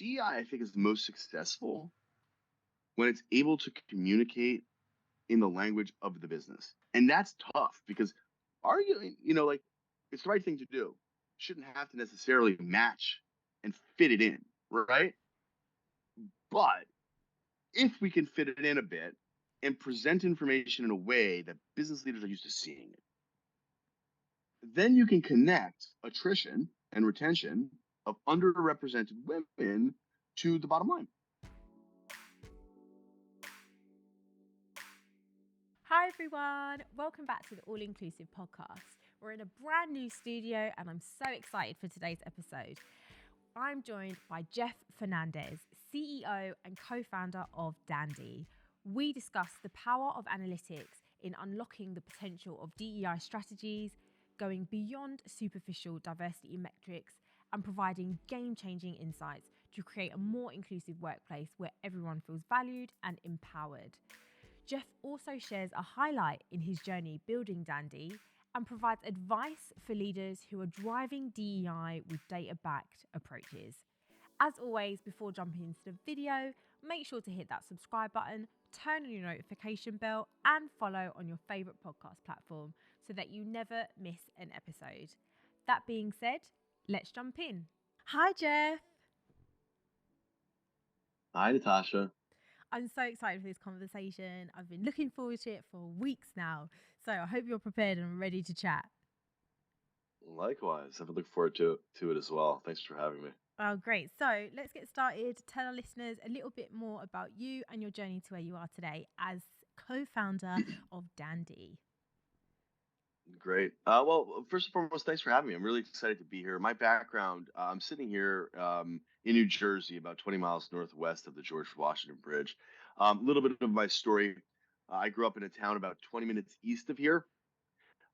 DEI, I think, is the most successful when it's able to communicate in the language of the business. And that's tough because arguing, like it's the right thing to do. Shouldn't have to necessarily match and fit it in, right? But if we can fit it in a bit and present information in a way that business leaders are used to seeing it, then you can connect attrition and retention of underrepresented women to the bottom line. Hi everyone, welcome back to the All Inclusive Podcast. We're in a brand new studio and I'm so excited for today's episode. I'm joined by Jeff Fernandez, CEO and co-founder of Dandi. We discuss the power of analytics in unlocking the potential of DEI strategies, going beyond superficial diversity metrics, and providing game-changing insights to create a more inclusive workplace where everyone feels valued and empowered. Jeff also shares a highlight in his journey building Dandi and provides advice for leaders who are driving DEI with data-backed approaches. As always, before jumping into the video, make sure to hit that subscribe button, turn on your notification bell, and follow on your favourite podcast platform so that you never miss an episode. That being said, let's jump in. Hi, Jeff. Hi, Natasha. I'm so excited for this conversation. I've been looking forward to it for weeks now. So I hope you're prepared and ready to chat. Likewise. I've been looking forward to it as well. Thanks for having me. Oh, great. So let's get started. Tell our listeners a little bit more about you and your journey to where you are today as co-founder of Dandi. Great. Well, first and foremost, thanks for having me. I'm really excited to be here. My background, I'm sitting here in New Jersey, about 20 miles northwest of the George Washington Bridge. A little bit of my story. I grew up in a town about 20 minutes east of here,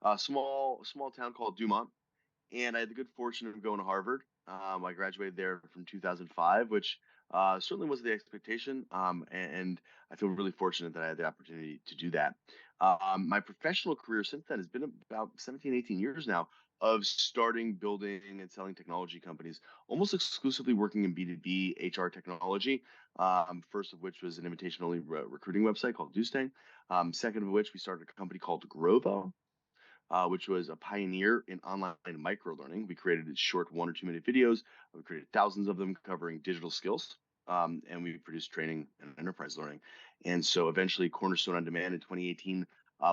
a small town called Dumont, and I had the good fortune of going to Harvard. I graduated there from 2005, which certainly wasn't the expectation, and I feel really fortunate that I had the opportunity to do that. My professional career since then has been about 17, 18 years now of starting, building, and selling technology companies, almost exclusively working in B2B HR technology. First of which was an invitation-only recruiting website called Dustang. Second of which, we started a company called Grovo, which was a pioneer in online microlearning. We created short 1 or 2 minute videos. We created thousands of them covering digital skills. And we produced training and enterprise learning. And so eventually Cornerstone On Demand in 2018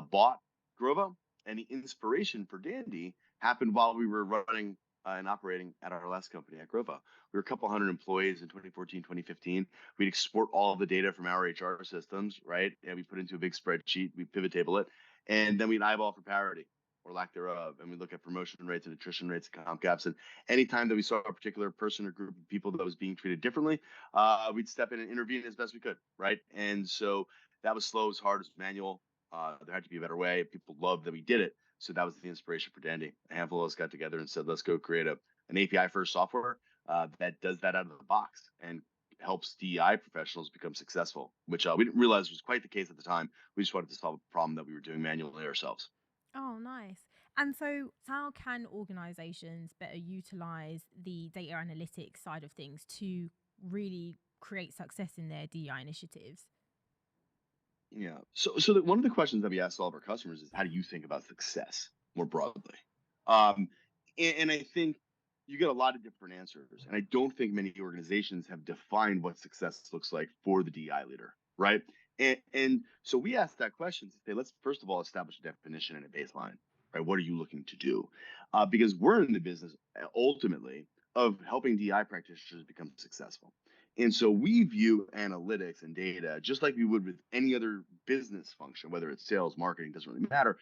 bought Grovo. And the inspiration for Dandi happened while we were running and operating at our last company at Grovo. We were a couple hundred employees in 2014, 2015. We'd export all of the data from our HR systems, right? And we put it into a big spreadsheet. We pivot table it. And then we'd eyeball for parity or lack thereof. And we look at promotion rates and attrition rates and comp gaps. And anytime that we saw a particular person or group of people that was being treated differently, we'd step in and intervene as best we could, right? And so that was slow, it was hard, it was manual. There had to be a better way. People loved that we did it. So that was the inspiration for Dandi. A handful of us got together and said, let's go create an API-first software that does that out of the box and helps DEI professionals become successful, which we didn't realize was quite the case at the time. We just wanted to solve a problem that we were doing manually ourselves. Oh, nice. And so how can organizations better utilize the data analytics side of things to really create success in their DEI initiatives? Yeah. So one of the questions that we ask all of our customers is, how do you think about success more broadly? And I think you get a lot of different answers. And I don't think many organizations have defined what success looks like for the DEI leader, right? And so we ask that question to say, let's first of all establish a definition and a baseline, right? What are you looking to do? Because we're in the business ultimately of helping DEI practitioners become successful. And so we view analytics and data just like we would with any other business function, whether it's sales, marketing, doesn't really matter.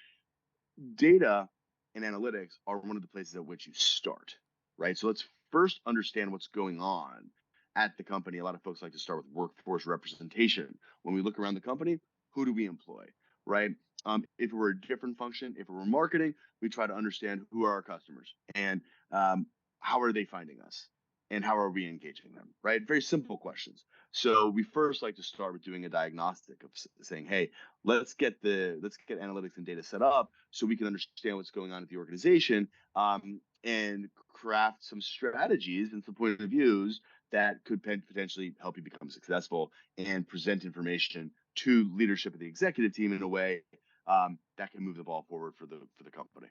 Data and analytics are one of the places at which you start, right? So let's first understand what's going on at the company. A lot of folks like to start with workforce representation. When we look around the company, who do we employ, right? If it were a different function, if it were marketing, we try to understand who are our customers and how are they finding us and how are we engaging them, right? Very simple questions. So we first like to start with doing a diagnostic of saying, hey, let's get analytics and data set up so we can understand what's going on at the organization and craft some strategies and some point of views that could potentially help you become successful and present information to leadership of the executive team in a way that can move the ball forward for the company.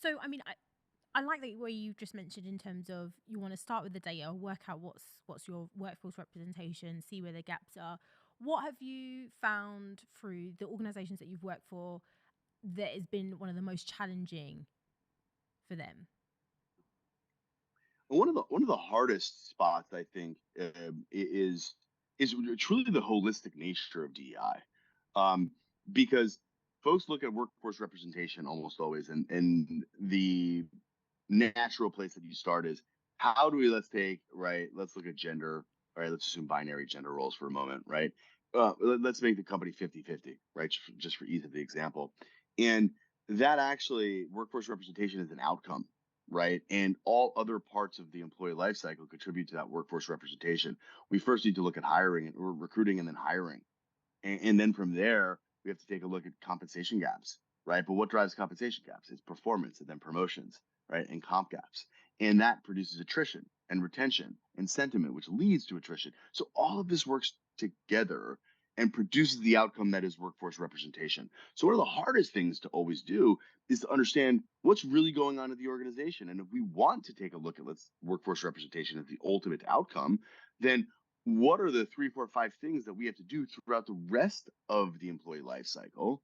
So, I mean, I like the way you just mentioned in terms of you want to start with the data, work out what's your workforce representation, see where the gaps are. What have you found through the organizations that you've worked for that has been one of the most challenging for them? One of the hardest spots, I think, is truly the holistic nature of DEI, because folks look at workforce representation almost always, and the natural place that you start is how do we let's look at gender. All right, let's assume binary gender roles for a moment, right? Let's make the company 50-50, right? Just for ease of the example. And that actually workforce representation is an outcome, right? And all other parts of the employee life cycle contribute to that workforce representation. We first need to look at hiring or recruiting and then hiring. And then from there, we have to take a look at compensation gaps, right? But what drives compensation gaps? It's performance and then promotions, right? And comp gaps. And that produces attrition and retention and sentiment, which leads to attrition. So all of this works together and produces the outcome that is workforce representation. So one of the hardest things to always do is to understand what's really going on in the organization. And if we want to take a look at workforce representation as the ultimate outcome, then what are the 3, 4, 5 things that we have to do throughout the rest of the employee life cycle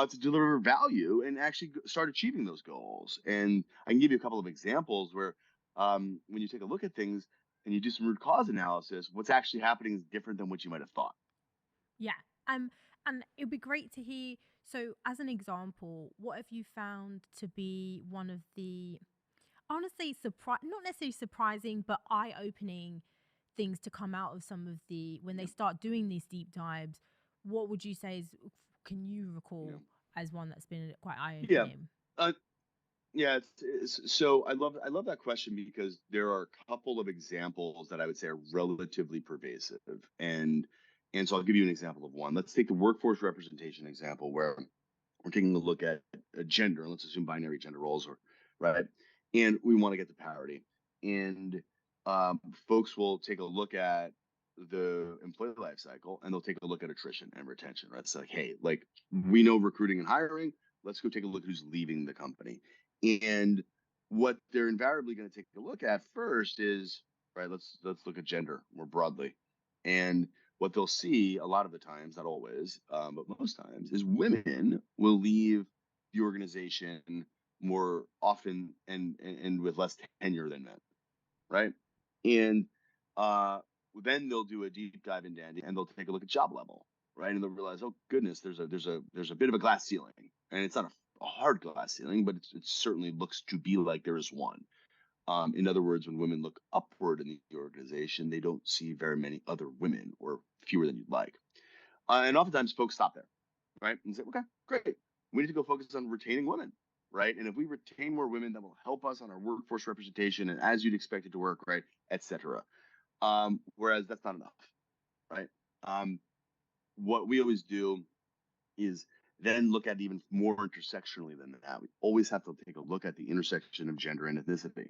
to deliver value and actually start achieving those goals? And I can give you a couple of examples where when you take a look at things and you do some root cause analysis, what's actually happening is different than what you might have thought. Yeah. Um, and it'd be great to hear. So, as an example, what have you found to be one of the, I want to say, not necessarily surprising, but eye-opening things to come out of some of the when they Yeah. start doing these deep dives? What would you say is? Can you Yeah. recall as one that's been quite Yeah. eye-opening? Uh, Yeah, so I love that question because there are a couple of examples that I would say are relatively pervasive, and so I'll give you an example of one. Let's take the workforce representation example where we're taking a look at gender, and let's assume binary gender roles, or right, and we want to get to parity, and folks will take a look at the employee life cycle and they'll take a look at attrition and retention. Right, it's like, hey, like we know recruiting and hiring. Let's go take a look at who's leaving the company. And what they're invariably going to take a look at first is right. Let's look at gender more broadly, and what they'll see a lot of the times, not always, but most times, is women will leave the organization more often and with less tenure than men, right? And uh, then they'll do a deep dive in Dandy and they'll take a look at job level, right? And they'll realize, oh goodness, there's a bit of a glass ceiling, and it's not a hard glass ceiling, but it certainly looks to be like there is one. In other words, when women look upward in the organization, they don't see very many other women or fewer than you'd like. And oftentimes folks stop there, right? And say, okay, great. We need to go focus on retaining women, right? And if we retain more women, that will help us on our workforce representation and as you'd expect it to work, right, et cetera. Whereas that's not enough, right? Um, what we always do is then look at even more intersectionally than that. We always have to take a look at the intersection of gender and ethnicity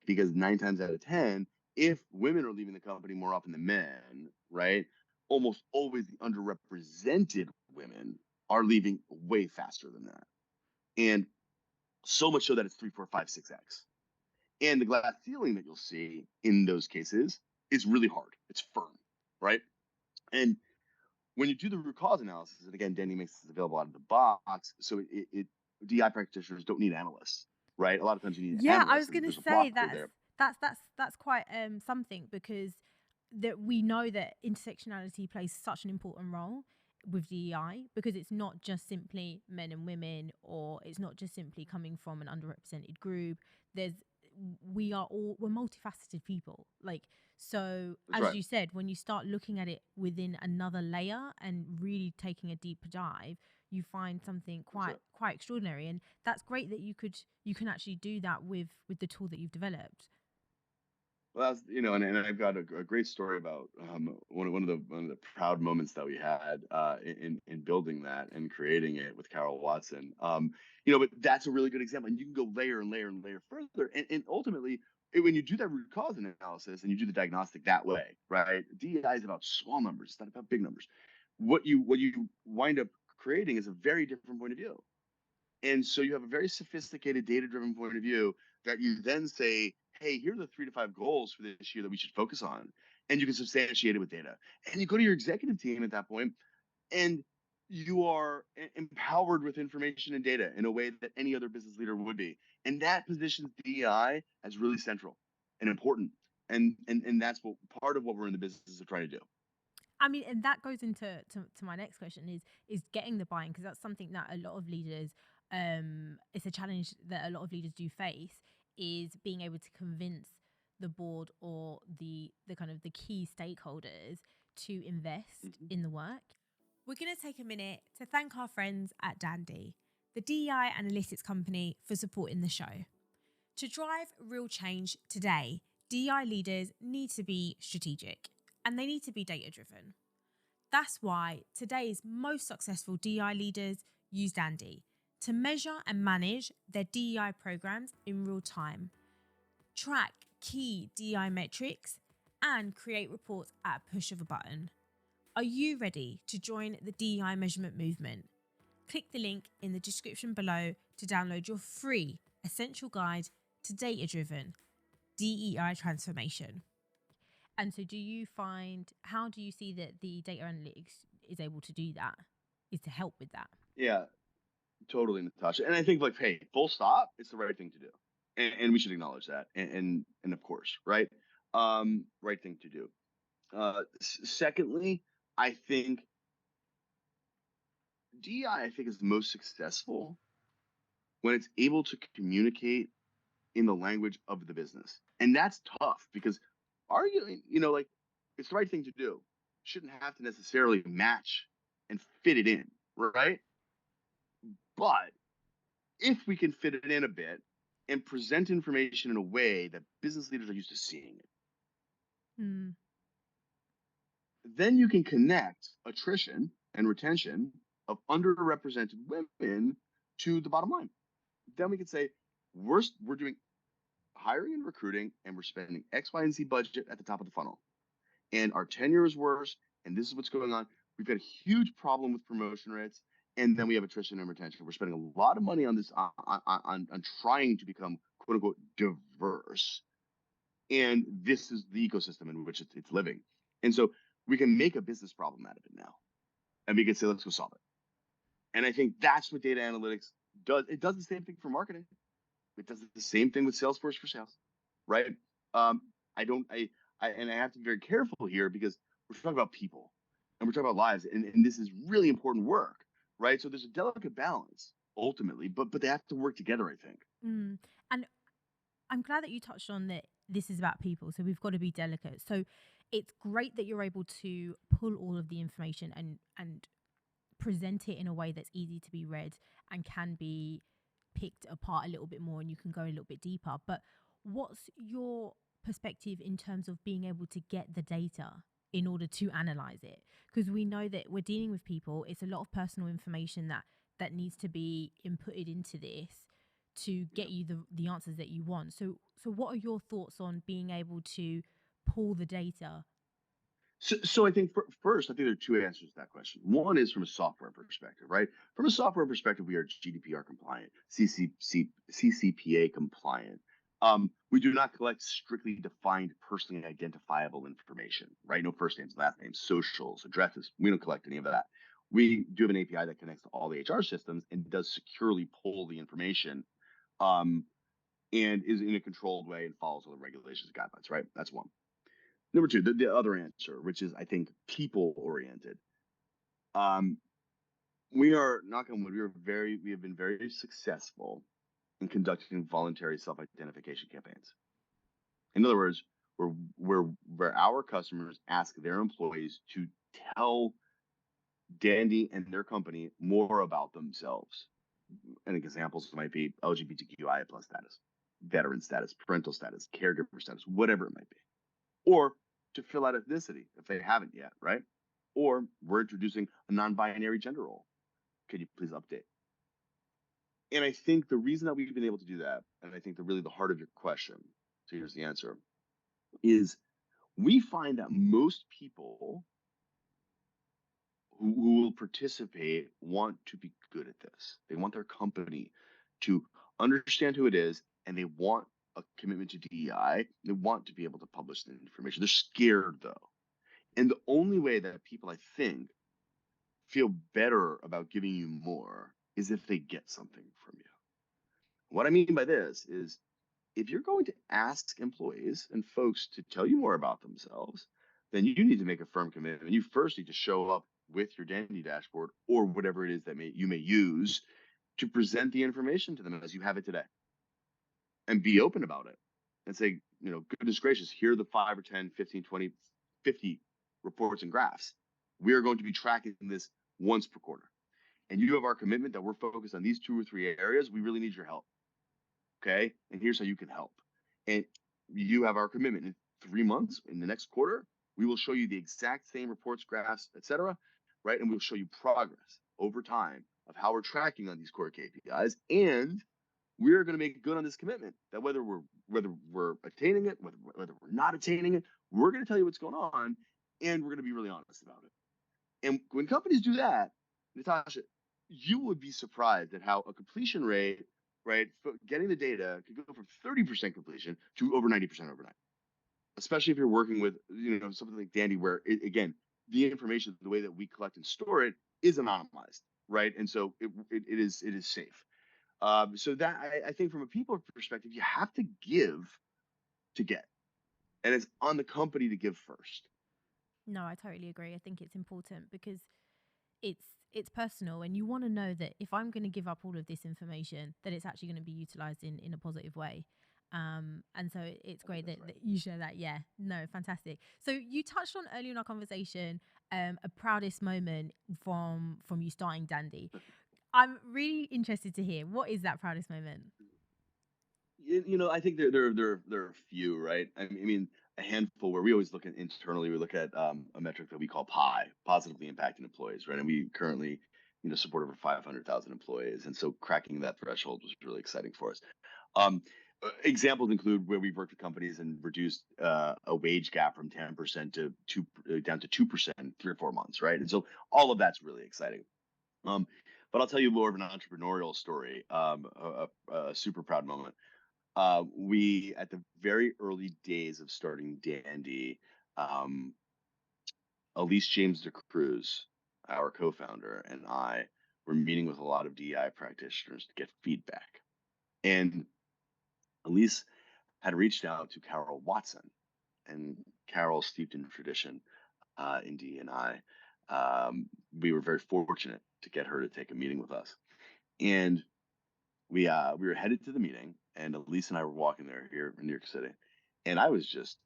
because 9 times out of 10, if women are leaving the company more often than men, right, almost always the underrepresented women are leaving way faster than that. And so much so that it's 3, 4, 5, 6x. And the glass ceiling that you'll see in those cases is really hard. It's firm, right? And when you do the root cause analysis, and again, Danny makes this available out of the box, so DI practitioners don't need analysts, right? A lot of times you need Yeah, I analysts, was and going to there's a say blocker there. that's quite something because that we know that intersectionality plays such an important role with DEI because it's not just simply men and women or it's not just simply coming from an underrepresented group. There's we're multifaceted people. Like so That's as right. you said, when you start looking at it within another layer and really taking a deeper dive, you find something That's right. quite extraordinary. And that's great that you can actually do that with the tool that you've developed. Well, that's, and I've got a great story about one of the proud moments that we had in building that and creating it with Carol Watson. But that's a really good example, and you can go layer and layer and layer further, and ultimately, when you do that root cause analysis and you do the diagnostic that way, right? DEI is about small numbers, it's not about big numbers. What you wind up creating is a very different point of view. And so you have a very sophisticated data-driven point of view that you then say, hey, here are the 3 to 5 goals for this year that we should focus on. And you can substantiate it with data. And you go to your executive team at that point, and you are empowered with information and data in a way that any other business leader would be. And that positions DEI as really central and important. And that's what part of what we're in the business of trying to do. I mean, and that goes into to my next question is getting the buy-in, because that's something that a lot of leaders, it's a challenge that a lot of leaders do face, is being able to convince the board or the kind of the key stakeholders to invest Mm-hmm. in the work. We're going to take a minute to thank our friends at Dandi, the DEI analytics company, for supporting the show. To drive real change today, DEI leaders need to be strategic and they need to be data driven. That's why today's most successful DEI leaders use Dandi to measure and manage their DEI programs in real time, track key DEI metrics, and create reports at a push of a button. Are you ready to join the DEI measurement movement? Click the link in the description below to download your free essential guide to data-driven DEI transformation. And so how do you see that the data analytics is able to do that, is to help with that? Yeah, totally, Natasha. And I think, like, hey, full stop, it's the right thing to do. And we should acknowledge that. And of course, right? Right thing to do. Secondly, I think DEI, I think, is the most successful when it's able to communicate in the language of the business. And that's tough because arguing, like, it's the right thing to do. Shouldn't have to necessarily match and fit it in, right? But if we can fit it in a bit and present information in a way that business leaders are used to seeing it, Hmm. then you can connect attrition and retention of underrepresented women to the bottom line. Then we can say we're doing hiring and recruiting, and we're spending X, Y, and Z budget at the top of the funnel, and our tenure is worse, and this is what's going on. We've got a huge problem with promotion rates, and then we have attrition and retention. We're spending a lot of money on this on trying to become quote unquote diverse, and this is the ecosystem in which it's living. And so we can make a business problem out of it now, and we can say let's go solve it. And I think that's what data analytics does. It does the same thing for marketing. It does the same thing with Salesforce for sales, right? Um, I don't, and I have to be very careful here because we're talking about people and we're talking about lives, and this is really important work, right? So there's a delicate balance ultimately, but they have to work together, I think. Mm. And I'm glad that you touched on that this is about people, so we've got to be delicate. So it's great that you're able to pull all of the information and present it in a way that's easy to be read and can be picked apart a little bit more, and you can go a little bit deeper. But what's your perspective in terms of being able to get the data in order to analyze it? Because we know that we're dealing with people, it's a lot of personal information that needs to be inputted into this to get you the answers that you want. So what are your thoughts on being able to pull the data? So I think first, I think there are two answers to that question. One is from a software perspective, right? From a software perspective, we are GDPR compliant, CCPA compliant. We do not collect strictly defined, personally identifiable information, right? No first names, last names, socials, addresses. We don't collect any of that. We do have an API that connects to all the HR systems and does securely pull the information, um, and is in a controlled way and follows all the regulations and guidelines, right? That's one. Number two, the other answer, which is I think people oriented. Um, we are knock on wood. We have been very successful in conducting voluntary self-identification campaigns. In other words, where our customers ask their employees to tell Dandy and their company more about themselves. And examples might be LGBTQIA plus status, veteran status, parental status, caregiver status, whatever it might be, or to fill out ethnicity if they haven't yet, right? Or we're introducing a non-binary gender role. Could you please update? And I think the reason that we've been able to do that, and I think really the heart of your question, So here's the answer: is we find that most people who will participate want to be good at this. They want their company to understand who it is, and they want a commitment to DEI. They want to be able to publish the information. They're scared though. And the only way that people, I think, feel better about giving you more is if they get something from you. What I mean by this is if you're going to ask employees and folks to tell you more about themselves, then you need to make a firm commitment. You first need to show up with your Dandy dashboard or whatever it is that you may use to present the information to them as you have it today, and be open about it and say, goodness gracious, here are the 5 or 10, 15, 20, 50 reports and graphs. We are going to be tracking this once per quarter. And you have our commitment that we're focused on these 2 or 3 areas. We really need your help. Okay. And here's how you can help. And you have our commitment in 3 months, in the next quarter, we will show you the exact same reports, graphs, etc. Right. And we'll show you progress over time of how we're tracking on these core KPIs. And we're going to make good on this commitment that whether we're attaining it, whether we're not attaining it, we're going to tell you what's going on, and we're going to be really honest about it. And when companies do that, Natasha, you would be surprised at how a completion rate, right, getting the data could go from 30% completion to over 90% overnight. Especially if you're working with, something like Dandy, where again, the information, the way that we collect and store it is anonymized, right? And so it is safe. So that I think from a people perspective, you have to give to get, and it's on the company to give first. No, I totally agree. I think it's important because it's it's personal, and you want to know that if I'm going to give up all of this information, that it's actually going to be utilized in a positive way. And so it's I think great that's that, right. that you share that. Yeah, no, fantastic. So you touched on earlier in our conversation a proudest moment from you starting Dandy. I'm really interested to hear, what is that proudest moment? I think there are a few, right? I mean, a handful where we always look at internally. We look at a metric that we call PI, positively impacting employees, right? And we currently, support over 500,000 employees, and so cracking that threshold was really exciting for us. Um, Examples include where we've worked with companies and reduced a wage gap from 10% to down to 2% in 3 or 4 months, right? And so all of that's really exciting. Um, but I'll tell you more of an entrepreneurial story, a super proud moment. We, at the very early days of starting Dandy, um, Elise James DeCruz, our co-founder, and I were meeting with a lot of DEI practitioners to get feedback. And Elise had reached out to Carol Watson, and Carol, steeped in tradition in DEI. We were very fortunate to get her to take a meeting with us, and we were headed to the meeting, and Elise and I were walking there here in New York City, and I was just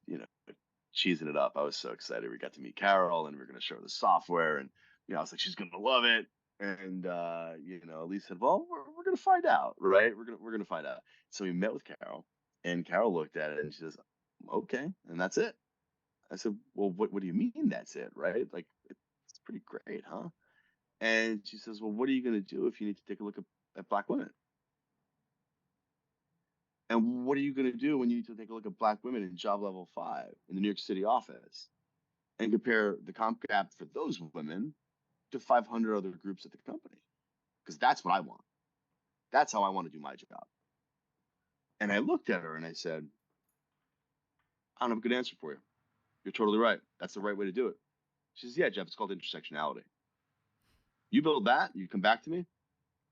cheesing it up. I was so excited. We got to meet Carol, and we are going to show her the software, and I was like, she's going to love it. And Elise said, well, we're going to find out, right? We're going to find out. So we met with Carol, and Carol looked at it and she says, okay, and that's it. I said, well, what do you mean that's it, right? Like, it's pretty great, huh? And she says, well, what are you going to do if you need to take a look at Black women? And what are you going to do when you need to take a look at Black women in job level 5 in the New York City office and compare the comp gap for those women to 500 other groups at the company? Because that's what I want. That's how I want to do my job. And I looked at her and I said, I don't have a good answer for you. You're totally right. That's the right way to do it. She says, yeah, Jeff, it's called intersectionality. You build that, you come back to me,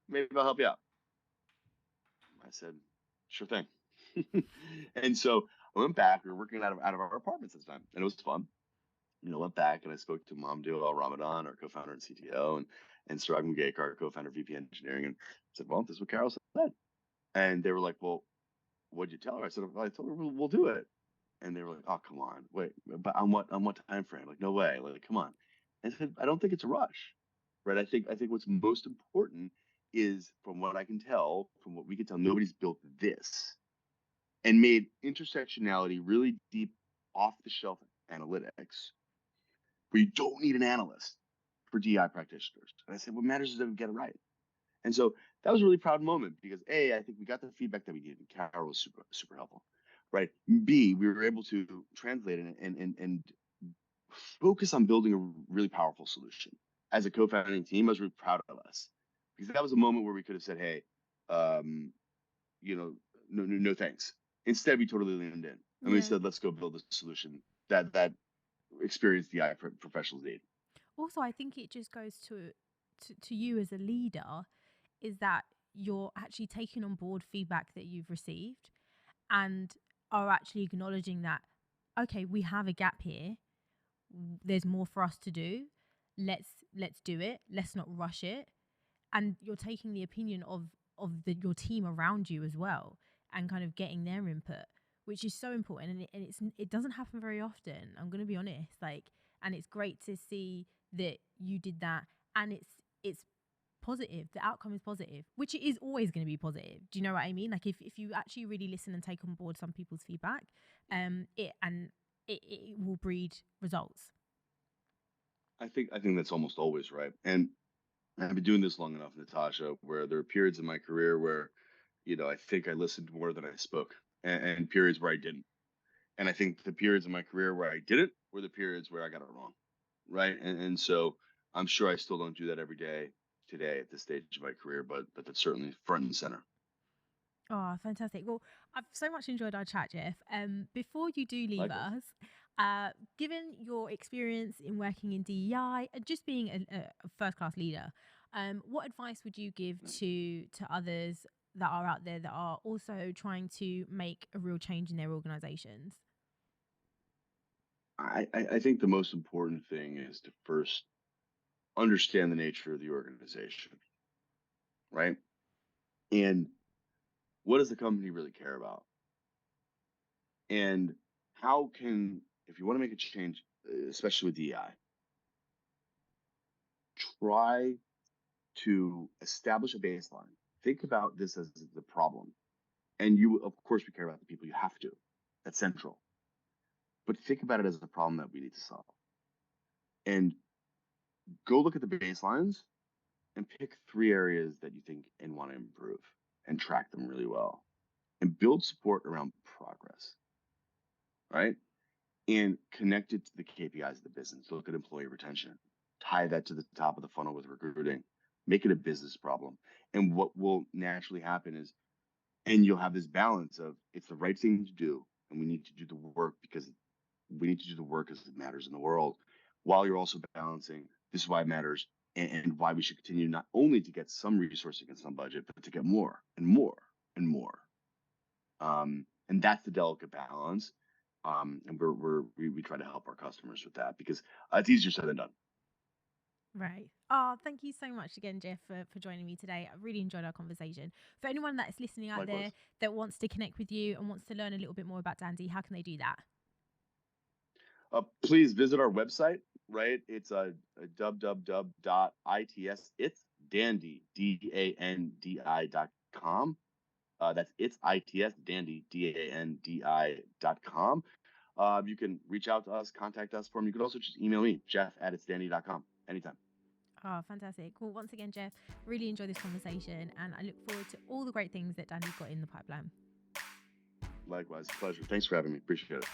maybe I'll help you out. I said, sure thing. And so I went back. We were working out of our apartments this time, and it was fun. Went back and I spoke to Mamdouh Al Ramadan, our co-founder and CTO, and Sarag Mugekar, our co-founder, VP Engineering, and said, well, this is what Carol said. And they were like, well, what'd you tell her? I said, well, I told her we'll do it. And they were like, oh, come on, wait, but on what time frame? Like, no way, like, come on. And I said, I don't think it's a rush, right? I think what's most important is, from what I can tell, from what we can tell, nobody's built this and made intersectionality really deep, off the shelf analytics where you don't need an analyst for DI practitioners. And I said, what matters is that we get it right. And so that was a really proud moment because I think we got the feedback that we needed. And Carol was super, super helpful. right? B, we were able to translate it and focus on building a really powerful solution. As a co-founding team, I was really proud of us because that was a moment where we could have said, "Hey, um, no, thanks." Instead, we totally leaned in and we Yeah. said, "Let's go build a solution that experienced DI professionals need." Also, I think it just goes to you as a leader is that you're actually taking on board feedback that you've received and are actually acknowledging that, okay, we have a gap here. There's more for us to do. Let's do it. Let's not rush it. And you're taking the opinion of your team around you as well, and kind of getting their input, which is so important. And it doesn't happen very often. I'm gonna be honest. And it's great to see that you did that, and it's positive. The outcome is positive, which it is always going to be positive. Do you know what I mean? Like if you actually really listen and take on board some people's feedback, it will breed results. I think that's almost always right. And I've been doing this long enough, Natasha, where there are periods in my career where, I think I listened more than I spoke, and periods where I didn't. And I think the periods in my career where I didn't were the periods where I got it wrong, right? And so I'm sure I still don't do that every day today at this stage of my career, but that's certainly front and center. Oh, fantastic. Well, I've so much enjoyed our chat, Jeff. Before you do leave Likewise. us, given your experience in working in DEI and just being a first class leader, what advice would you give to others that are out there that are also trying to make a real change in their organizations? I think the most important thing is to first understand the nature of the organization, right? And what does the company really care about? And how can, if you want to make a change, especially with DEI, try to establish a baseline. Think about this as the problem. And you, of course, we care about the people. You have to. That's central. But think about it as a problem that we need to solve. And go look at the baselines and pick 3 areas that you think and want to improve and track them really well and build support around progress, right? And connect it to the KPIs of the business. Look at employee retention, tie that to the top of the funnel with recruiting, make it a business problem. And what will naturally happen is, and you'll have this balance of it's the right thing to do, and we need to do the work because we need to do the work because it matters in the world, while you're also balancing this is why it matters and why we should continue not only to get some resourcing and some budget, but to get more and more and more. And that's the delicate balance. And we try to help our customers with that because it's easier said than done. Right. Oh, thank you so much again, Jeff, for joining me today. I really enjoyed our conversation. For anyone that is listening out there Likewise. that wants to connect with you and wants to learn a little bit more about Dandy, how can they do that? Please visit our website, right? It's a www.its, it's dandy, DANDI.com. That's it's its dandy, DANDI.com. You can reach out to us, contact us for me. You can also just email me, jeff@itsdandy.com anytime. Oh, fantastic. Well, once again, Jeff, really enjoyed this conversation and I look forward to all the great things that Dandy's got in the pipeline. Likewise, pleasure. Thanks for having me. Appreciate it.